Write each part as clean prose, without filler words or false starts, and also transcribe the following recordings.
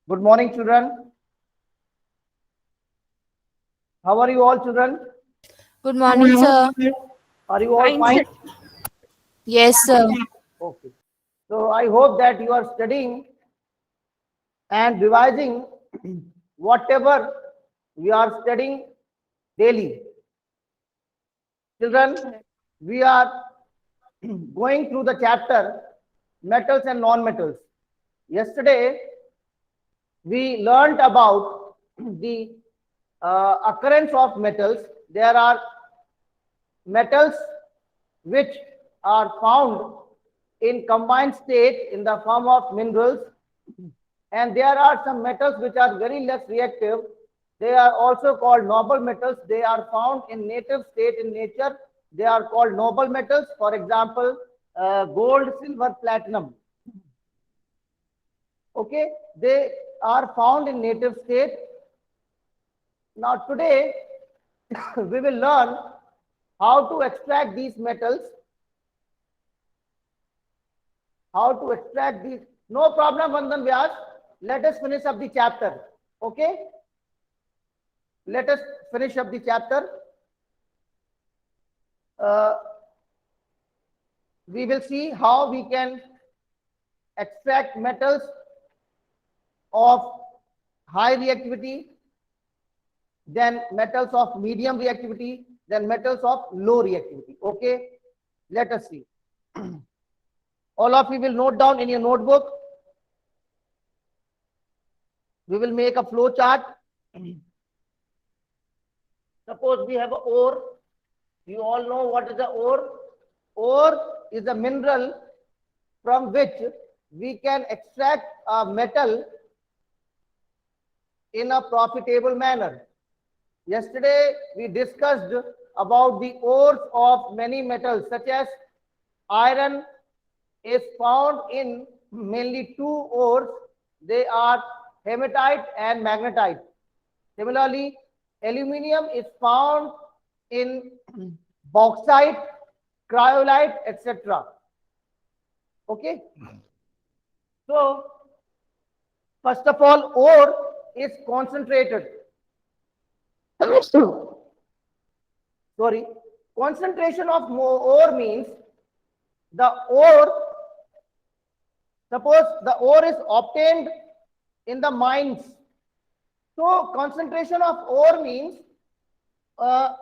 Good morning, children. How are you all, children? Good morning, sir. Are you all Fine, sir. fine? Yes, sir. Okay. So I hope that you are studying and revising whatever we are studying daily. Children, we are going through the chapter metals and non-metals. Yesterday, we learned about the occurrence of metals. There are metals which are found in combined state in the form of minerals, and there are some metals which are very less reactive. They are also called noble metals. They are found in native state in nature. They are called noble metals. For example, gold, silver, platinum. Okay, they are found in native state. Now today we will learn how to extract these metals. How to extract these. No problem, Vandan Vyas. Let us finish up the chapter. Okay? Let us finish up the chapter. Uh, we will see how we can extract metals of high reactivity, then metals of medium reactivity, then metals of low reactivity. Okay? Let us see. All of you will note down in your notebook. We will make a flow chart. Suppose we have a ore. You all know what is the ore. Ore is a mineral from which we can extract a metal in a profitable manner. Yesterday we discussed about the ores of many metals such as iron is found in mainly two ores. They are hematite and magnetite. Similarly, aluminium is found in bauxite, cryolite, etc. Okay. So, first of all, ore is concentrated. Sorry, concentration of ore means the ore, suppose the ore is obtained in the mines. So concentration of ore means, uh,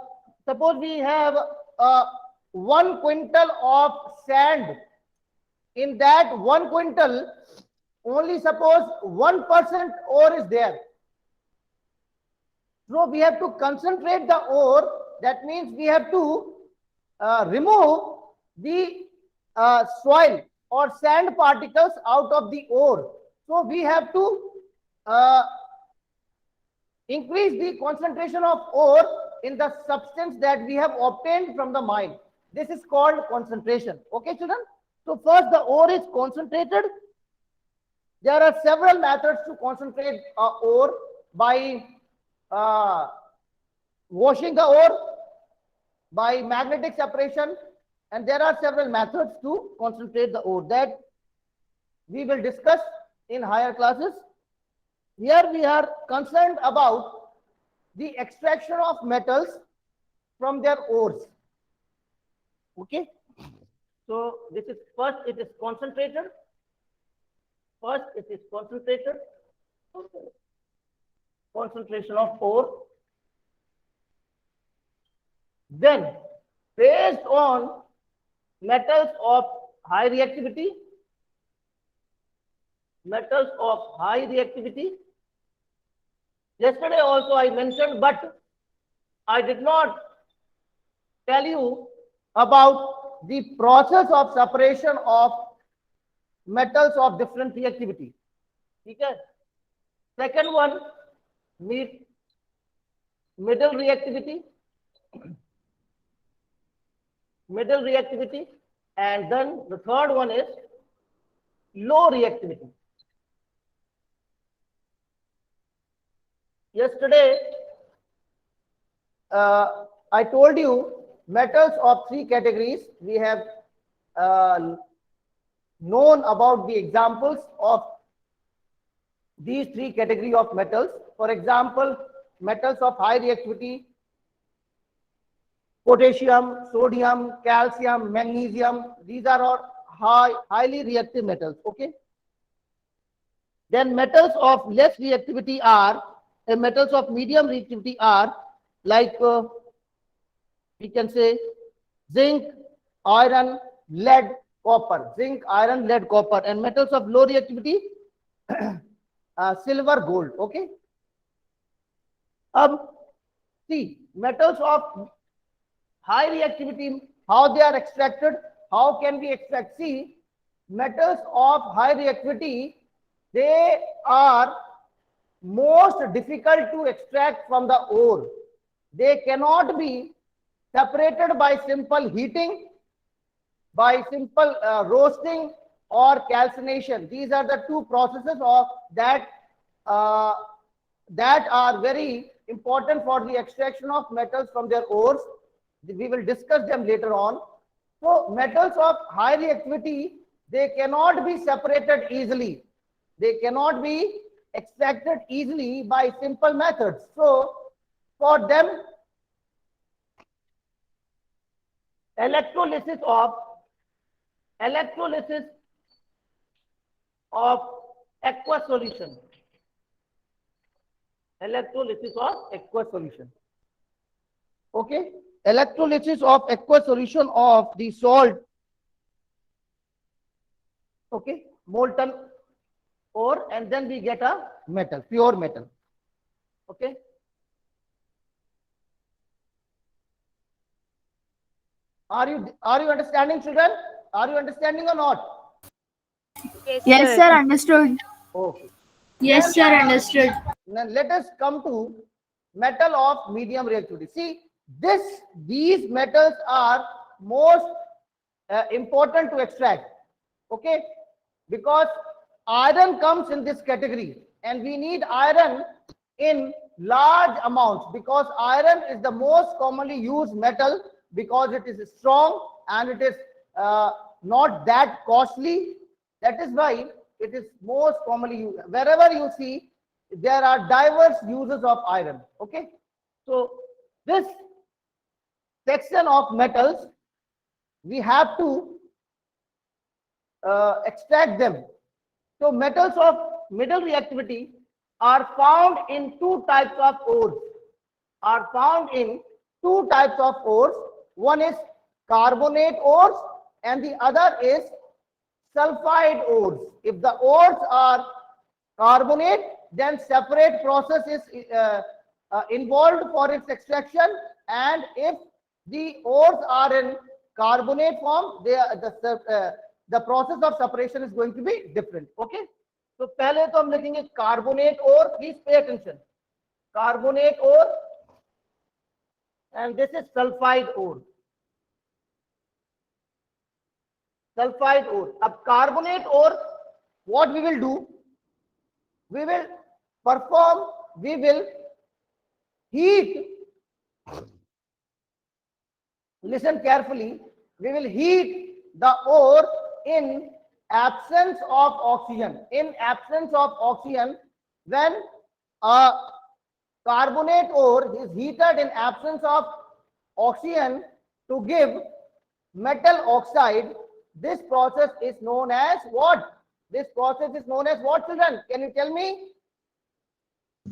suppose we have 1 quintal of sand. In that 1 quintal, only suppose 1% ore is there. So we have to concentrate the ore. That means we have to remove the soil or sand particles out of the ore. So we have to uh, increase the concentration of ore in the substance that we have obtained from the mine. This is called concentration. Okay, children? So first the ore is concentrated. There are several methods to concentrate ore by washing the ore, by magnetic separation, and there are several methods to concentrate the ore that we will discuss in higher classes. Here we are concerned about the extraction of metals from their ores. Okay. So this is first it is concentrated. First it is concentrated. Concentration of ore. Then based on metals of high reactivity, yesterday also I mentioned, but I did not tell you about the process of separation of metals of different reactivity. Okay. Second one, middle reactivity, and then the third one is low reactivity. Yesterday, I told you metals of three categories. We have known about the examples of these three category of metals. For example, metals of high reactivity: potassium, sodium, calcium, magnesium. These are all highly reactive metals. Okay. Then metals of less reactivity are, metals of medium reactivity are like we can say zinc, iron, lead, copper. Zinc, iron, lead, copper. And metals of low reactivity, silver, gold. Okay. See, metals of high reactivity, how they are extracted, how can we extract? See, metals of high reactivity, they are most difficult to extract from the ore. They cannot be separated by simple heating, by simple roasting or calcination. These are the two processes of that that are very important for the extraction of metals from their ores. We will discuss them later on. So metals of high reactivity, they cannot be separated easily. They cannot be extracted easily by simple methods. So for them, electrolysis of aqueous solution. Electrolysis of aqueous solution. Okay. Electrolysis of aqueous solution of the salt. Okay. Molten ore, and then we get a metal, pure metal. Okay. Are you understanding, children? Are you understanding or not? Yes, sir, understood. Okay. Yes, sir, understood. Now let us come to metal of medium reactivity. See, these metals are most important to extract. Okay, because iron comes in this category, and we need iron in large amounts because iron is the most commonly used metal because it is strong and it is not that costly. That is why it is most commonly used. Wherever you see, there are diverse uses of iron. Okay, so this section of metals, we have to extract them. So metals of middle reactivity are found in two types of ores. One is carbonate ores and the other is sulfide ores. If the ores are carbonate, then separate process is involved for its extraction, and if the ores are in carbonate form, the process of separation is going to be different. Okay, so पहले तो हम लिखेंगे carbonate ore. Please pay attention. Carbonate ore, and this is sulfide ore. Sulfide ore. Ab carbonate ore, what we will do? We will heat. Listen carefully. We will heat the ore in absence of oxygen. In absence of oxygen, when a carbonate ore is heated in absence of oxygen to give metal oxide, this process is known as what? This process is known as what, children? Can you tell me?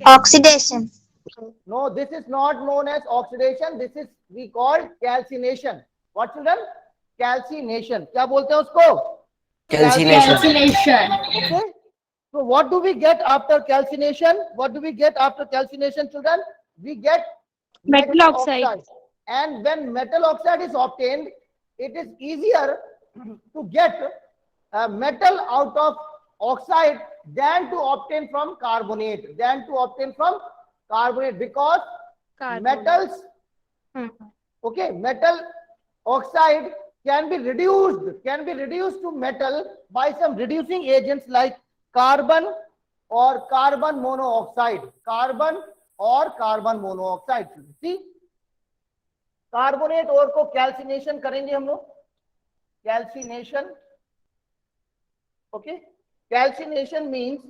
Oxidation. No, this is not known as oxidation. This is we call calcination. What, children? Calcination. क्या बोलते हैं उसको? Calcination. Okay. So what do we get after calcination? What do we get after calcination, children? We get Metal oxide. And when metal oxide is obtained, it is easier to get metal out of oxide than to obtain from carbonate. Because metals, okay, metal oxide can be reduced to metal by some reducing agents like carbon or carbon monoxide. See, carbonate ore को calcination करेंगे हम लोग. Calcination. Okay, calcination means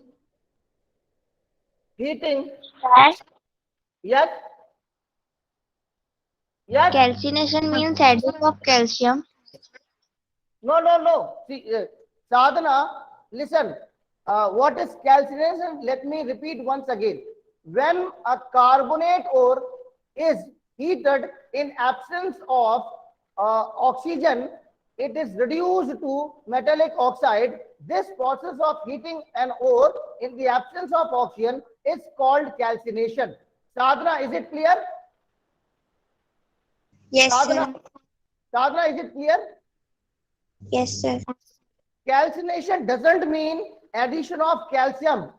heating. That Yes. Yes. calcination means addition of calcium. No. See, Sadhana, listen. What is calcination? Let me repeat once again. When a carbonate ore is heated in absence of oxygen, it is reduced to metallic oxide. This process of heating an ore in the absence of oxygen is called calcination. Sadhana, is it clear? Yes, Sadhana, sir. Sadhana, is it clear? Yes, sir. Calcination doesn't mean addition of calcium.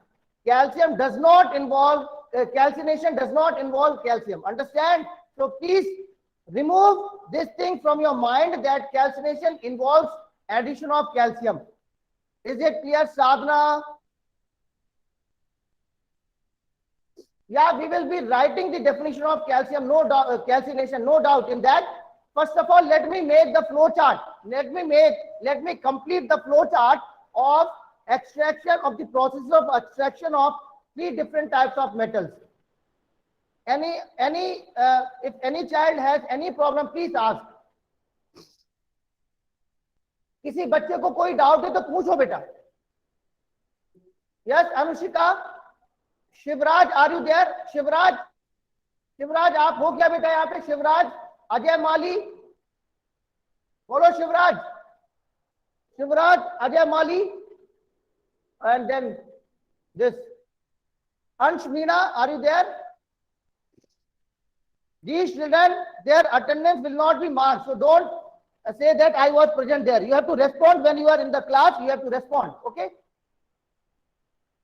Calcium does not involve, calcination does not involve calcium. Understand? So please remove this thing from your mind that calcination involves addition of calcium. Is it clear, Sadhana? Yeah, we will be writing the definition of calcium, no doubt, calcination, no doubt in that. First of all, let me make the flow chart. Let me complete the flow chart of extraction of the process of extraction of 3 different types of metals. If any child has any problem, please ask. किसी बच्चे को कोई doubt है तो पूछो बेटा. Yes, Anushika. Shivraj, are you there? Shivraj आप हो क्या बेटा यहाँ पे? शिवराज, अजय माली, बोलो Shivraj, Ajay Mali, and then this Ansh Meena, are you there? These children, their attendance will not be marked, so don't say that I was present there. You have to respond when you are in the class. You have to respond, okay?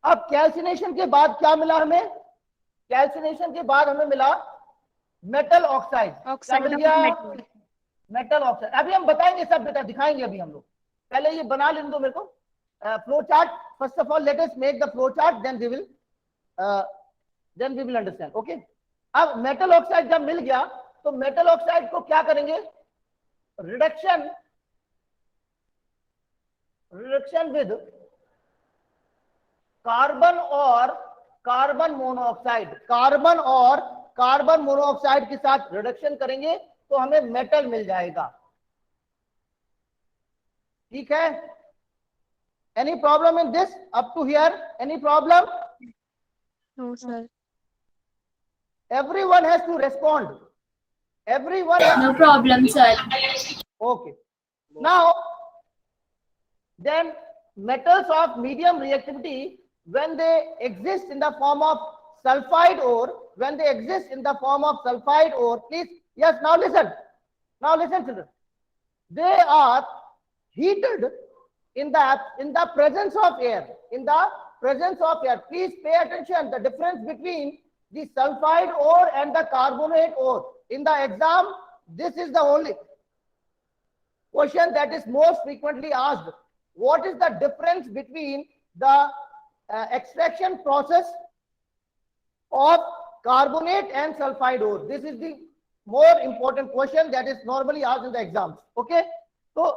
अब calcination के बाद क्या मिला हमें? Calcination के बाद हमें मिला मेटल ऑक्साइड. Metal oxide. अभी हम बताएंगे सब बेटा, दिखाएंगे अभी हम लोग. पहले ये बना लेने दो मेरे को flow chart. First of all let us make the flow chart, then we will understand. Okay, अब मेटल ऑक्साइड जब मिल गया तो मेटल ऑक्साइड को क्या करेंगे? रिडक्शन विद कार्बन और कार्बन मोनोऑक्साइड. कार्बन मोनोऑक्साइड के साथ रिडक्शन करेंगे तो हमें मेटल मिल जाएगा. ठीक है? Any problem in this up to here? Any problem? No, sir. Everyone has to respond. No problem, sir. Okay. Now, then metals of medium reactivity, when they exist in the form of sulfide ore, please, yes, now listen children. They are heated in the presence of air. Please pay attention, the difference between the sulfide ore and the carbonate ore. In the exam, this is the only question that is most frequently asked. What is the difference between the extraction process of carbonate and sulfide ore? This is the more important question that is normally asked in the exams. Okay, so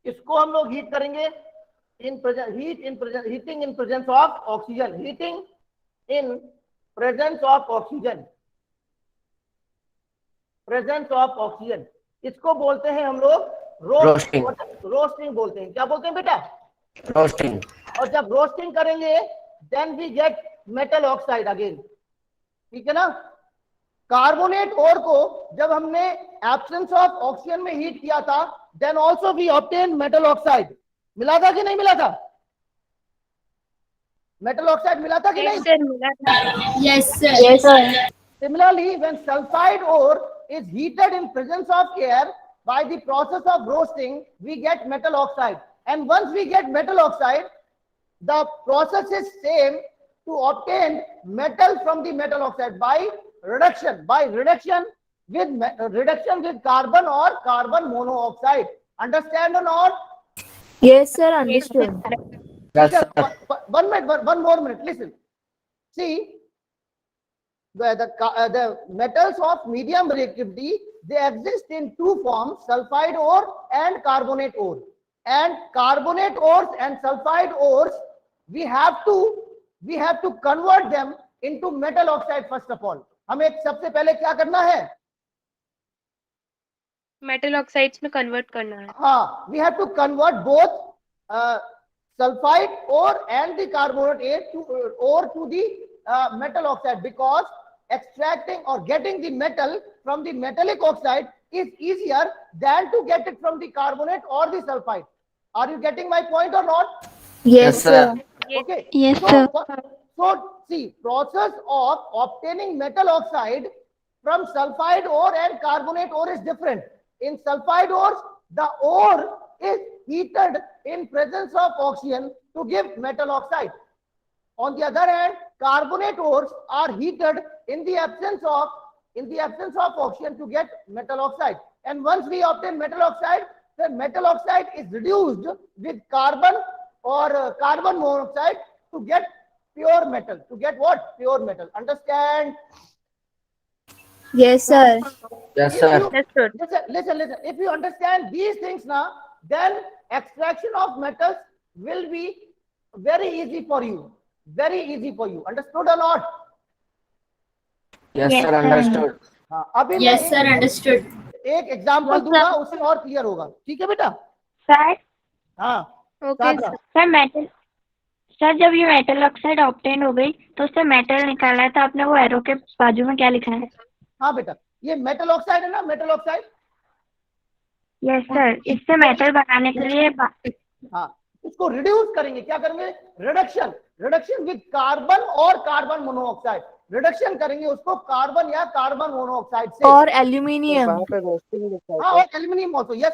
इसको हम लोग heat करेंगे heating in presence of oxygen. Heating in presence of oxygen. इसको बोलते हैं हम लोग roasting बोलते हैं. क्या बोलते हैं बेटा? रोस्टिंग. और जब रोस्टिंग करेंगे then we get metal oxide again. ठीक है ना? कार्बोनेट ओर को जब हमने एब्सेंस ऑफ ऑक्सीजन में हीट किया था then also we obtain metal oxide. मिला था कि नहीं मिला था? मेटल ऑक्साइड मिला था कि नहीं? Yes, sir. Similarly, when sulfide ore is heated in presence of air by the process of roasting, we get metal oxide. And once we get metal oxide, the process is same to obtain metal from the metal oxide by reduction with carbon or carbon monoxide. Understand or not? Yes, sir. Understood. One more minute. Listen. See, the metals of medium reactivity, they exist in two forms, sulfide ore and carbonate ore. And carbonate ores and sulfide ores, we have to we have to convert them into metal oxide first of all. हमें सबसे पहले क्या करना है? Metal oxides में convert करना है. हाँ, we have to convert both sulfide ore and the carbonate ore to the metal oxide, because extracting or getting the metal from the metallic oxide is easier than to get it from the carbonate or the sulfide. Are you getting my point or not? Yes, sir. Okay. Yes, So, sir. so see, process of obtaining metal oxide from sulfide ore and carbonate ore is different. In sulfide ores, the ore is heated in presence of oxygen to give metal oxide. On the other hand, carbonate ores are heated in the absence of oxygen to get metal oxide. And once we obtain metal oxide, the metal oxide is reduced with carbon or carbon monoxide to get pure metal. To get what? Pure metal. Understand? Yes, sir. Yes, If sir. you- Understood. Listen. If you understand these things now, then extraction of metals will be very easy for you. Very easy for you. Understood or not? Yes, Yes, sir. sir. Understood. हाँ, अभी Yes, मैं sir. Understood. एक example Yes, दूंगा, sir. उससे और clear होगा. ठीक है बेटा? सर हाँ. Okay, साथ sir. रहो. सर मेटल सर जब ये मेटल ऑक्साइड ऑब्टेन हो गई तो उससे मेटल निकालना है, तो आपने वो एरो के बाजू में क्या लिखा है? हाँ बेटा, ये मेटल ऑक्साइड है ना, मेटल ऑक्साइड. यस सर, इससे मेटल बनाने के लिए हाँ, इसको रिड्यूस करेंगे. क्या करेंगे? रिडक्शन विद कार्बन और कार्बन मोनोऑक्साइड. रिडक्शन करेंगे उसको कार्बन या कार्बन मोनोऑक्साइड से. और एल्यूमिनियम. हाँ, और aluminium also. Yes,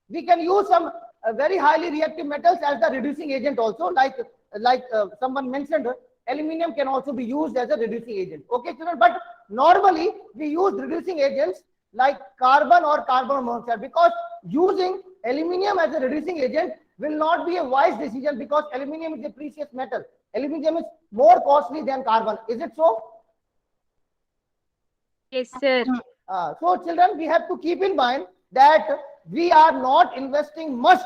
we can use some very highly reactive metals as the reducing agent also. Like someone mentioned, aluminum can also be used as a reducing agent. Okay, children. But normally we use reducing agents like carbon or carbon monoxide, because using aluminum as a reducing agent will not be a wise decision, because aluminum is a precious metal. Aluminum is more costly than carbon. Is it so? Yes, sir. So children, we have to keep in mind that we are not investing much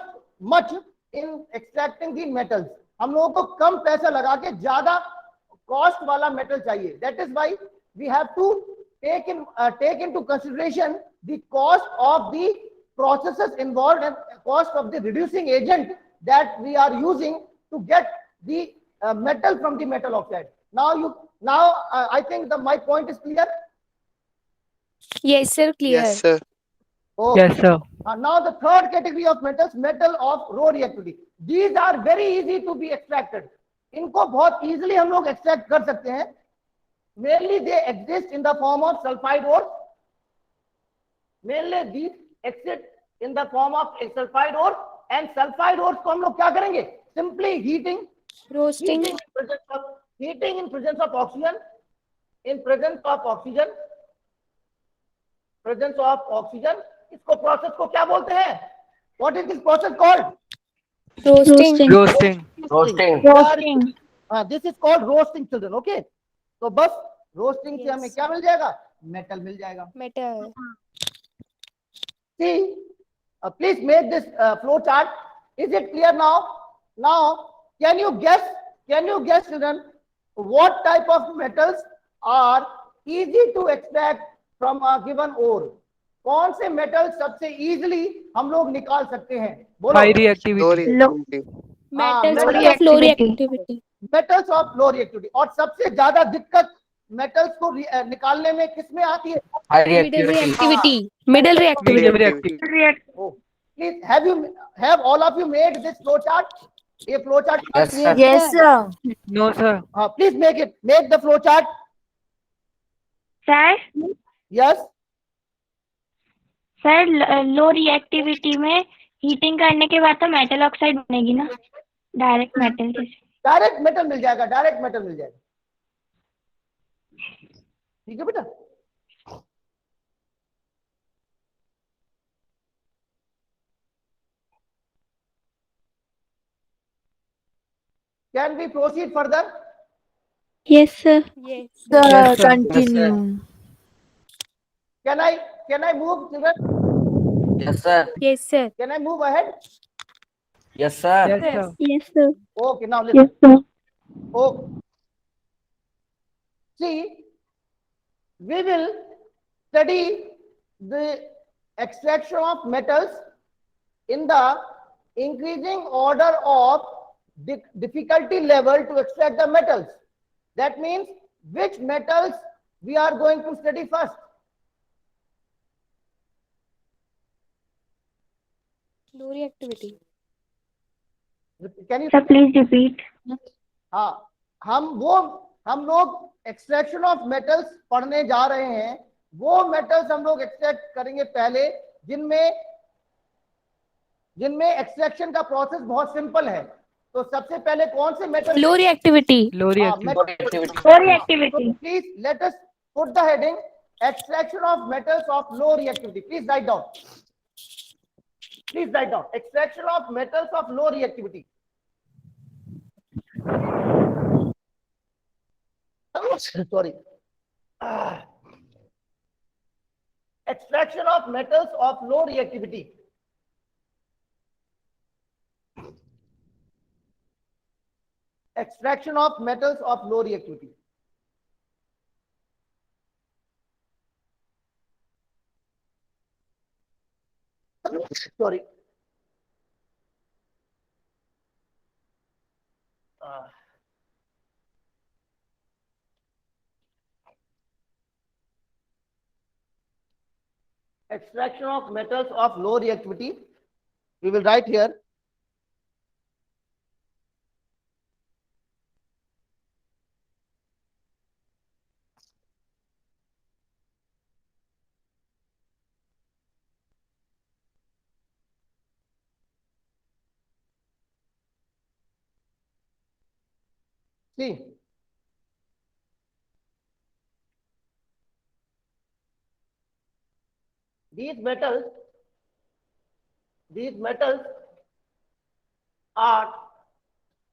in extracting the metals. हम लोगों को कम पैसा लगा के ज्यादा cost वाला metal चाहिए. That is why we have to take into consideration the cost of the processes involved and cost of the reducing agent that we are using to get the metal from the metal oxide. Now I think my point is clear. Yes, sir. Clear. Yes, sir. Okay. Yes, sir. Now the third category of metals, metal of low reactivity. These are very easy to be extracted. इनको बहुत easily हम लोग extract कर सकते हैं. Mainly they exist in the form of sulfide ore. Mainly these exist in the form of sulfide ore, and sulfide ores को हम लोग क्या करेंगे? Simply heating Roasting. heating in presence of oxygen. In presence of oxygen. इसको process को क्या बोलते हैं? What is this process called? Roasting. Roasting. This is called roasting, children. Okay, तो बस रोस्टिंग से हमें क्या मिल जाएगा? मेटल मिल जाएगा. Metal. See, please make this flow chart. Is it clear now? Now, can you guess, children, what type of metals are easy to extract from a given ore? कौन से metal सबसे easily हम लोग निकाल सकते हैं? बोलो. High Low reactivity. reactivity. Metals metal of low reactivity. Metals of low reactivity. और सबसे ज्यादा दिक्कत मेटल्स को निकालने में किसमें आती है? High Middle reactivity. reactivity. Middle reactivity. Medium reactivity. Oh, please have all of you made this flow chart? ये flow chart. Yes, sir. Yes, sir. No, sir. Please make the flow chart. Sir Yes. Sir low reactivity में heating करने के बाद तो metal oxide बनेगी ना, direct metal जैसे. Direct metal मिल जाएगा. ठीक है बेटा. Can we proceed further? Yes sir. Yes, Sir, Yes, sir. continue. Can I move, children? Yes, sir. Yes, sir. Can I move ahead? Yes, sir. Yes, sir. Yes sir. Okay, now listen. Sir. Oh, See, we will study the extraction of metals in the increasing order of difficulty level to extract the metals. That means which metals we are going to study first. Low reactivity. Can you? Sir, please repeat. हाँ, हम लोग extraction of metals पढ़ने जा रहे हैं. वो metals हम लोग एक्सट्रैक्ट करेंगे पहले जिनमें एक्सट्रैक्शन का प्रोसेस बहुत सिंपल है. तो सबसे पहले कौन से metal? Low reactivity. Low reactivity. Low reactivity. Please let us put the heading extraction of metals of low reactivity. Please write down. Please write down extraction of metals of low reactivity. Sorry. Extraction of metals of low reactivity. Extraction of metals of low reactivity. Sorry. Extraction of metals of low reactivity. We will write here. See, these metals are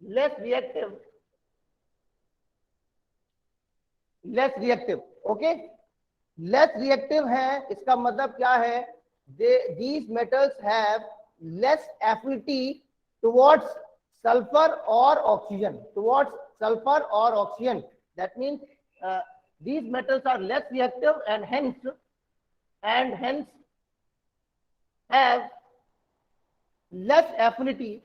less reactive. Okay, less reactive है. इसका मतलब क्या है? These metals have less affinity towards sulfur or oxygen. That means these metals are less reactive and hence have less affinity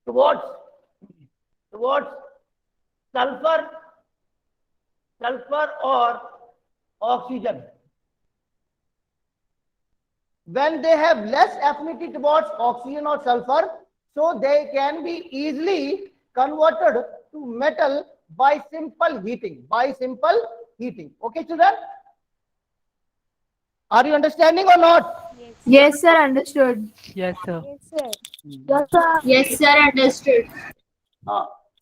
towards sulfur or oxygen. When they have less affinity towards oxygen or sulfur, so they can be easily converted to metal by simple heating. Okay, children? Are you understanding or not? Yes, sir. Understood. Yes, sir. Yes, sir. Yes, sir. Understood.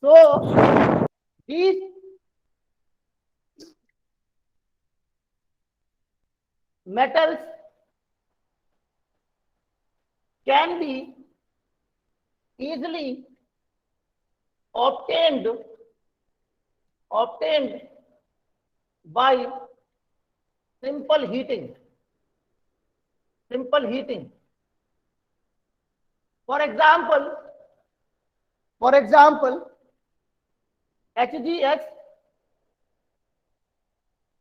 So these metals can be easily obtained by simple heating. For example, HGS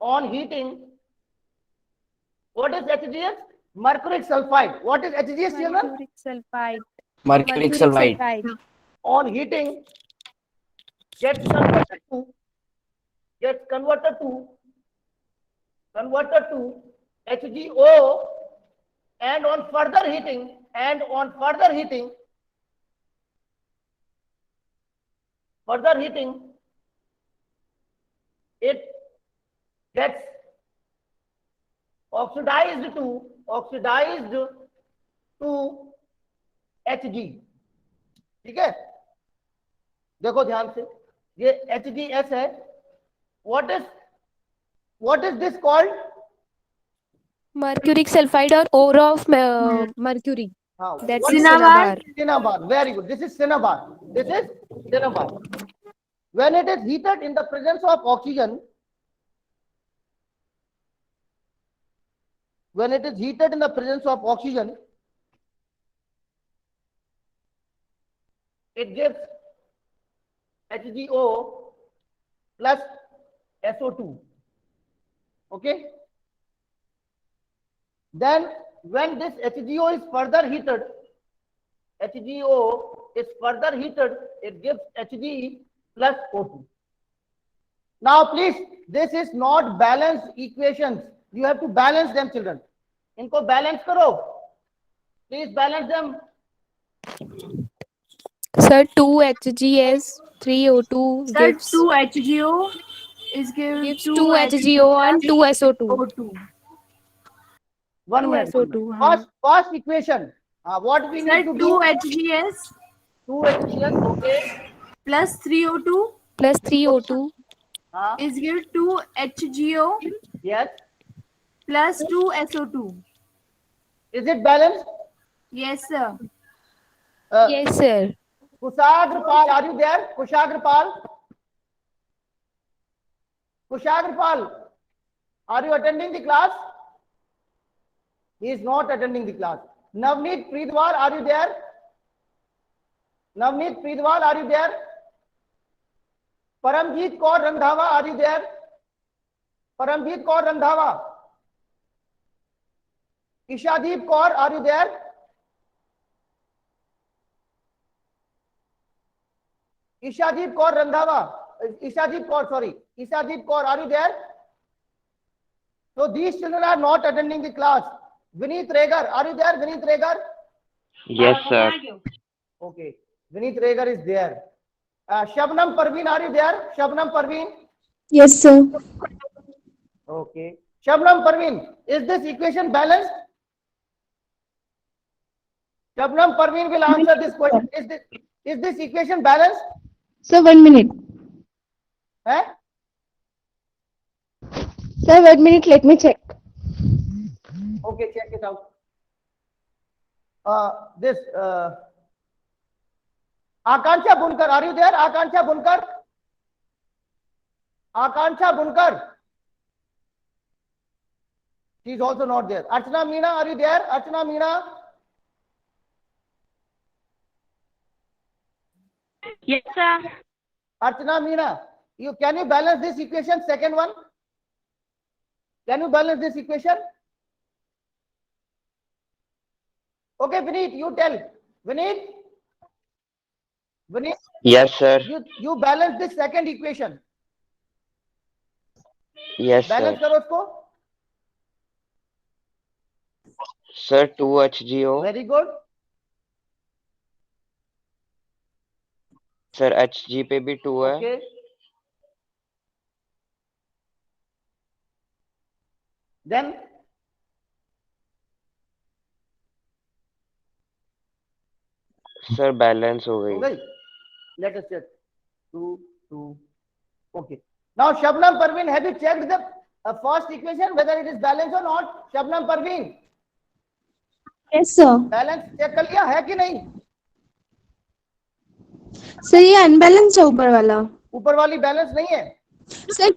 on heating. What is HGS? Mercuric sulfide. What is HGS, children? Mercuric sulfide. On heating gets converted to HGO, and on further heating it gets oxidized to Hg. ठीक है, देखो ध्यान से, ये HGS है. What is this called? Mercuric sulfide or ore of mercury. That's What is cinnabar. cinnabar? Very good. This is cinnabar. When it is heated in the presence of oxygen, it gives HGO plus SO2. Okay. Then when this HGO is further heated, it gives Hg plus O2. Now please, this is not balanced equations. You have to balance them, children. इनको balance करो. Please balance them. Sir, 2 HGS, 3 O2 Sir, gives 2 HGO is gives 2 HGO and 2 SO2. O2. 1 2 minute. SO2. हाँ. First equation. What we Sir, need to 2 do? HGS 2 HGS. Okay. plus 3 O2 Plus 3 O2 is give 2 HGO Yes. plus 2 SO2. Is it balanced? Yes, sir. Yes, sir. Kushagrapal, are you there? Kushagrapal? Kushagrapal, are you attending the class? He is not attending the class. Navneet Pridwar, are you there? Navneet Pridwar, are you there? Paramjeet Kaur Randhawa, are you there? Paramjeet Kaur Randhawa. Ishadeep Kaur, are you there? Ishadeep Kaur Randhawa. Ishadeep Kaur, sorry. Ishadeep Kaur, are you there? So these children are not attending the class. Vineet Regar, are you there? Vineet Regar? Yes, sir. Okay. Vineet Regar is there. Shabnam Parveen, are you there? Shabnam Parveen? Yes, sir. Okay. Shabnam Parveen, is this equation balanced? Shabnam Parveen will answer this question. Is this equation balanced? Sir, 1 minute. Eh? Sir, 1 minute, let me check. Okay, check it out. Akanksha Bunkar, are you there? Akanksha Bunkar? Akanksha Bunkar? She is also not there. Archana Meena, are you there? Archana Meena? Yes, sir. Archana Meena, can you balance this equation, second one? Can you balance this equation? Okay, Vineet, you tell. Vineet? Vineet, Yes, sir. you balance this second equation. Yes, Balance sir. करो उसको. Sir, 2 HGO. Very good. Sir, HG पे भी 2 है. Okay. Then Sir, balance हो हो गई. गई. Let us check. 2, 2. Okay. Now, Shabnam Parveen, have you checked the first equation whether it is balanced or not? Shabnam Parveen, Yes, sir. balance check कर लिया है कि नहीं? सर ये अनबैलेंस है ऊपर वाला. ऊपर वाली बैलेंस नहीं है. सर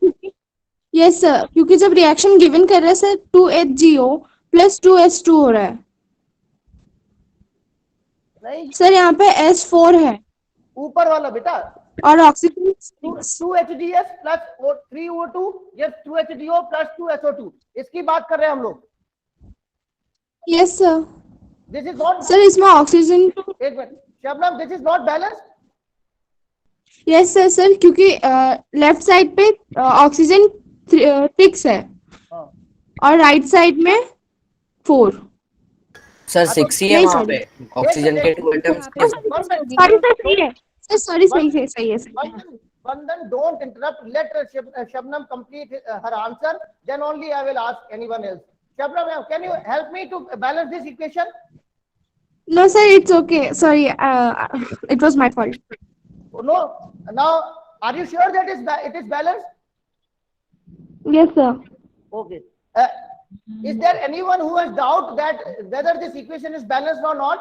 यस सर, क्योंकि जब रिएक्शन गिवन कर रहे हैं सर 2HGO प्लस 2S2 हो रहा है. नहीं, सर यहाँ पे S4 है ऊपर वाला बेटा. और oxygen 2HDS plus 3O2, yes 2HDO plus 2SO2. इसकी बात कर रहे हैं हम लोग. Yes sir. This is not. Sir इसमें ऑक्सीजन एक minute. Shabnam, this is not balanced. Yes sir. Sir क्योंकि लेफ्ट साइड पे ऑक्सीजन 6 है हाँ. और राइट साइड में 4. सर 6 ही है नहीं, वहाँ sorry. पे ऑक्सीजन के 2 एटम्स. सॉरी सर, सही है सर. सॉरी, सही है. Vandan, don't interrupt. Let Shabnam complete her answer. Then only I will ask anyone else. Shabnam, can you help me to balance this equation? No sir, it's okay. Sorry, it was my fault. No. Now, are you sure that it is balanced? Yes sir. Okay. Is there anyone who has doubt that whether this equation is balanced or not?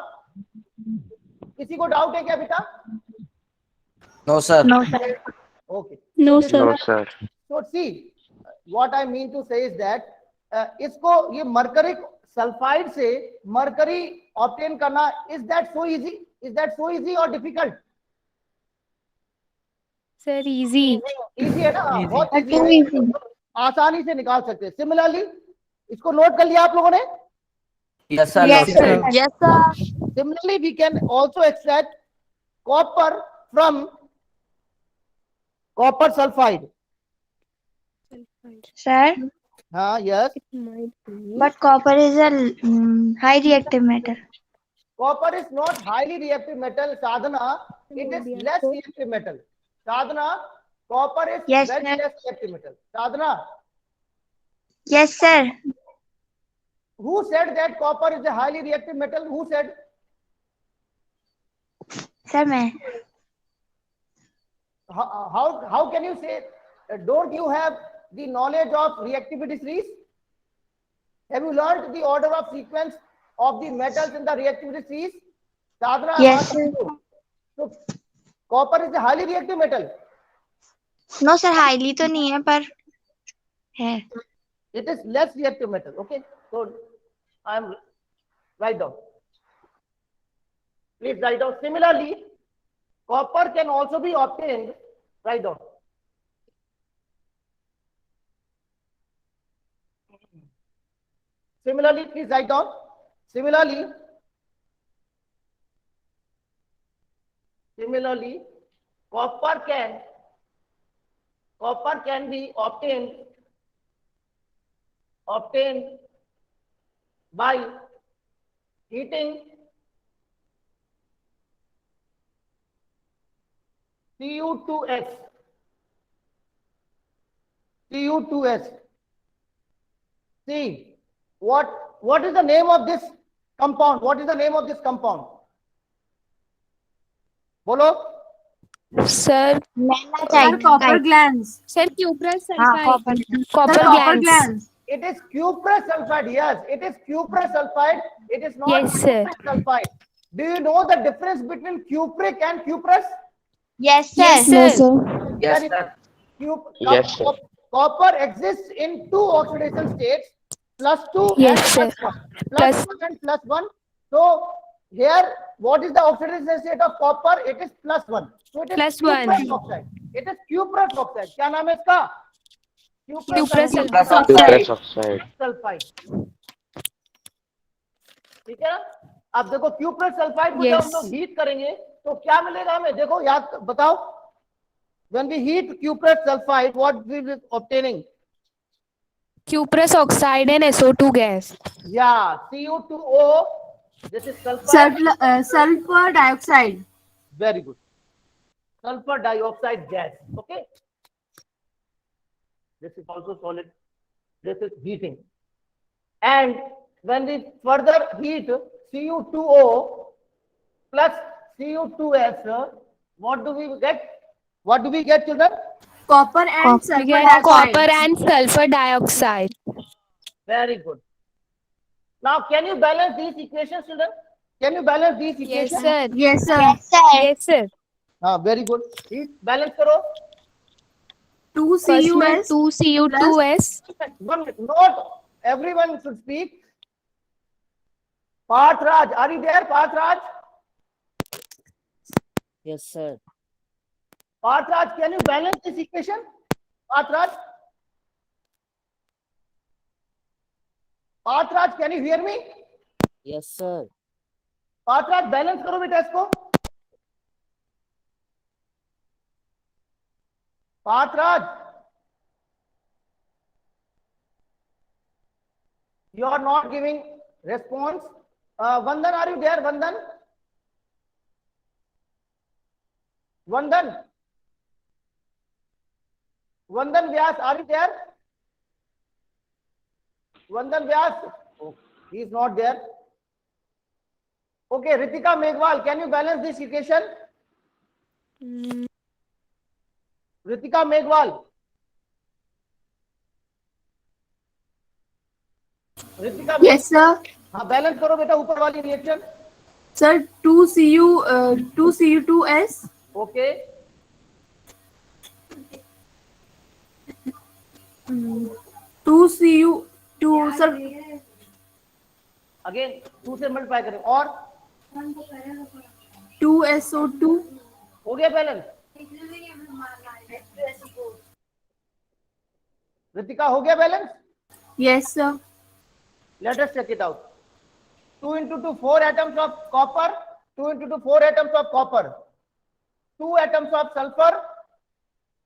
किसी को doubt है क्या बेटा? No sir. No, sir. Okay. No This is sir. No, sir. So see, what I mean to say is that इसको ये mercury sulphide से mercury obtain करना, is that so easy? Is that so easy or difficult? Sir easy. Easy है ना, बहुत easy है, आसानी से निकाल सकते हैं। सिमिलरली इसको नोट कर लिया आप लोगों ने? Yes, sir. Yes, Yes, sir. sir. Yes, sir. Similarly, we can also extract copper from copper sulfide. Sir, Yes. but copper is a high reactive metal. Copper is not highly reactive metal, Sadhana. It is less reactive metal. Sadhana, copper is Yes, very sir. less reactive metal. Sadhana, Yes, sir. who said that copper is a highly reactive metal? Who said? Sir, मैं. How can you say? Don't you have the knowledge of reactivity series? Have you learned the order of sequence of the metals in the reactivity series? Sadhana, I'm Yes, asking sir. you. So, copper is a highly reactive metal. No, sir, highly तो नहीं है पर है. It is less reactive metal. Okay, so I'm write down. Please write down. Similarly, copper can also be obtained. Write down. Similarly, please write down. Similarly, copper can be obtained by heating Cu2s. See, what is the name of this compound? What is the name of this compound? Bolo. Sir, Sir, copper glands. sir, cuprous हाँ, sulfide. copper. Sir, Copper copper glands. glands. It is cuprous sulfide. Yes, it is cuprous sulfide. It is not Yes, sir. cupric sulfide. Do you know the difference between cupric and cuprous? Yes, sir. Yes, sir. Yes, sir. Yes, Very sir. good. Yes, sir. Copper exists in two oxidation states, +2 Yes, and sir. +1. Plus- +1 and +1. So here, what is the oxidation state of copper? It is +1. So it is +1. cuprous oxide. It is cuprous oxide. क्या नाम है इसका? Cuprous Cuprous Cuprous oxide. Sulphide. ठीक है ना? अब देखो cuprous sulphide को जब Yes. हम लोग हीट करेंगे तो क्या मिलेगा हमें? देखो याद बताओ। When we heat cuprous sulfide, what we will obtaining? Cuprous oxide and SO2 gas. Yeah, Cu2O. This is sulfide. Sulfur dioxide. Very good. Sulfur dioxide gas. Okay. This is also solid. This is heating. And when we further heat Cu2O plus Cu2S, what do we get? What do we get, children? Copper and We sulfur get dioxide. copper and sulfur dioxide. Very good. Now, can you balance these equations, children? Can you balance these Yes, equations? sir. Yes, sir. Yes, sir. Yes, sir. Very good. Balance karo. 2 First one, CuS 2 Cu2s. One minute. Not everyone should speak. Parthraj, are you there, Parthraj? Yes, sir. Parthraj, can you balance this equation? Parthraj? Parthraj, can you hear me? Yes, sir. Parthraj, balance करो बेटा इसको. Parthraj, you are not giving response. Vandan, are you there? Vandan? Vandan? Vandan Vyas, are you there? Vandan Vyas? Oh, he is not there. Okay, Ritika Meghwal, can you balance this equation? Ritika Meghwal. Ritika Yes, sir. हाँ balance करो बेटा ऊपर वाली reaction. Sir, 2Cu2S. Okay 2Cu2, sir. Again 2 से multiply करें और 2SO2. हो गया बैलेंस. Ritika, हो गया balance? Yes, sir. Let us check it out. 2 into 2, 4 atoms of copper. 2 into 2, 4 atoms of copper. 2 atoms of sulfur.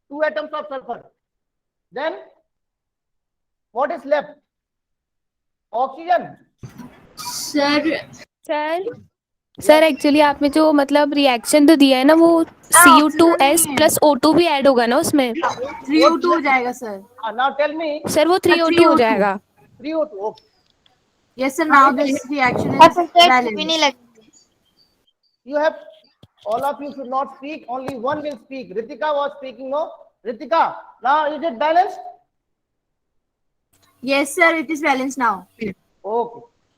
2 atoms of sulfur. Then what is left? Oxygen. Sir, sir actually आपने जो मतलब reaction तो दिया है ना, वो Cu2S plus O2 भी add होगा ना उसमें? 3O2 हो जाएगा sir. Now tell me. Sir वो 3O2 हो 3O2 जाएगा. 3O2. Okay. Yes, sir. Now this reaction is balanced. You have, all of you should not speak. Only one will speak. Ritika was speaking. No, Ritika. Now is it balanced? Yes, sir. It is balanced now. Okay.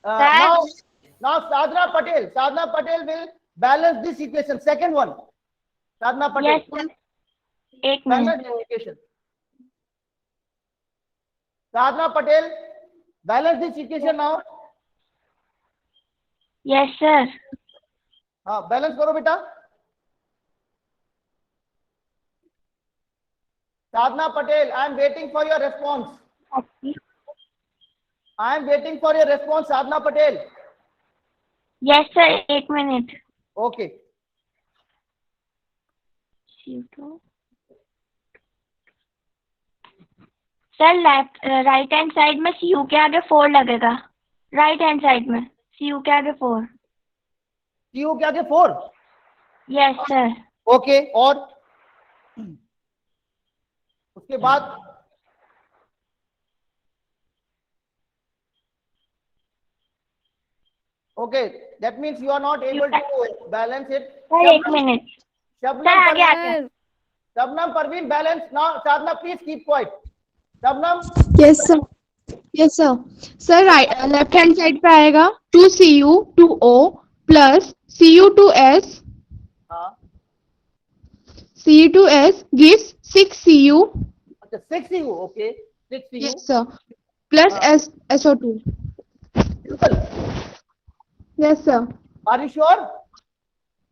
Sir. Now Sadhana Patel will balance this equation. Second one. Sadhana Patel. Yes, sir. एक Balance minute. this equation. Sadhana Patel, balance this equation now. Yes, sir. हाँ, balance करो बेटा. Sadhana Patel, I am waiting for your response. I am waiting for your response, Sadhana Patel. Yes, sir. एक minute. Okay. Sir left right hand side में Cu के आगे 4 लगेगा. Right hand side में Cu के आगे 4. CO के आगे 4. Yes sir. Okay. और उसके बाद okay, that means you are not able to balance it. Sir एक मिनट. Shabnam सर आगे Parveen, आगे. Shabnam Parveen, balance now. Sadhana, please keep quiet. Shabnam, Yes, sir. Yes, sir. Sir, right, left hand side पे आएगा 2Cu 2O plus Cu2S. हाँ, Cu2S gives 6Cu. अच्छा 6Cu, okay, 6Cu. Yes, sir. Plus SO2. Simple. Yes, sir. Are you sure?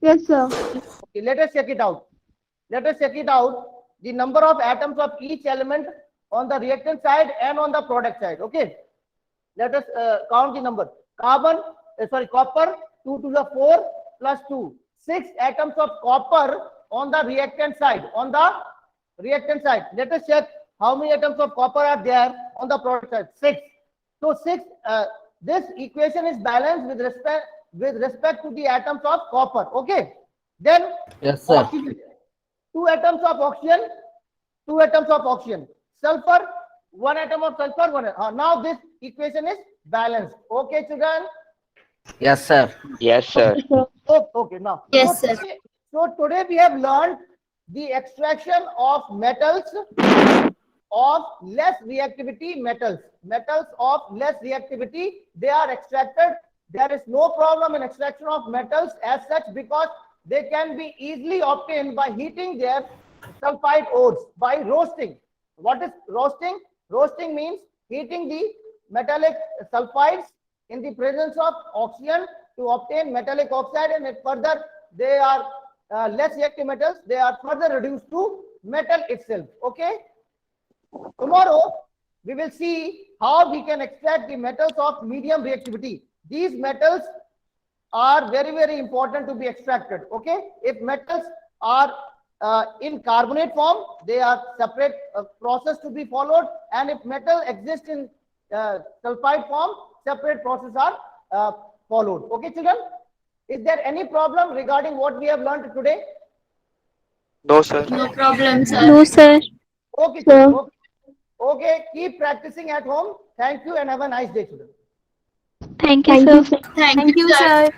Yes, sir. Okay, let us check it out. Let us check it out. The number of atoms of each element on the reactant side and on the product side. Okay. Let us count the number. Copper 2 to the 4 plus 2. 6 atoms of copper on the reactant side. On the reactant side. Let us check how many atoms of copper are there on the product side. 6. So 6. This equation is balanced with respect to the atoms of copper. Okay. Then Yes, sir. oxygen. 2 atoms of oxygen. 2 atoms of oxygen. Sulfur. 1 atom of sulfur. 1 atom. Now this equation is balanced. Okay, children. Yes, sir. Yes, sir. Oh, okay. Now. Yes, so sir. So today we have learned the extraction of metals of less reactivity metals. Metals of less reactivity, they are extracted. There is no problem in extraction of metals as such because they can be easily obtained by heating their sulfide ores by roasting. What is roasting? Roasting means heating the metallic sulfides in the presence of oxygen to obtain metallic oxide, and it further they are less reactive metals. They are further reduced to metal itself. Okay. Tomorrow we will see how we can extract the metals of medium reactivity. These metals are very, very important to be extracted. Okay. If metals are in carbonate form, they are separate process to be followed, and if metal exists in sulfide form, separate process are followed. Okay, children. Is there any problem regarding what we have learned today? No, sir. No problem, sir. No sir. Okay, children. Okay. Okay, keep practicing at home. Thank you and have a nice day, children. Thank you, sir. Thank you, sir.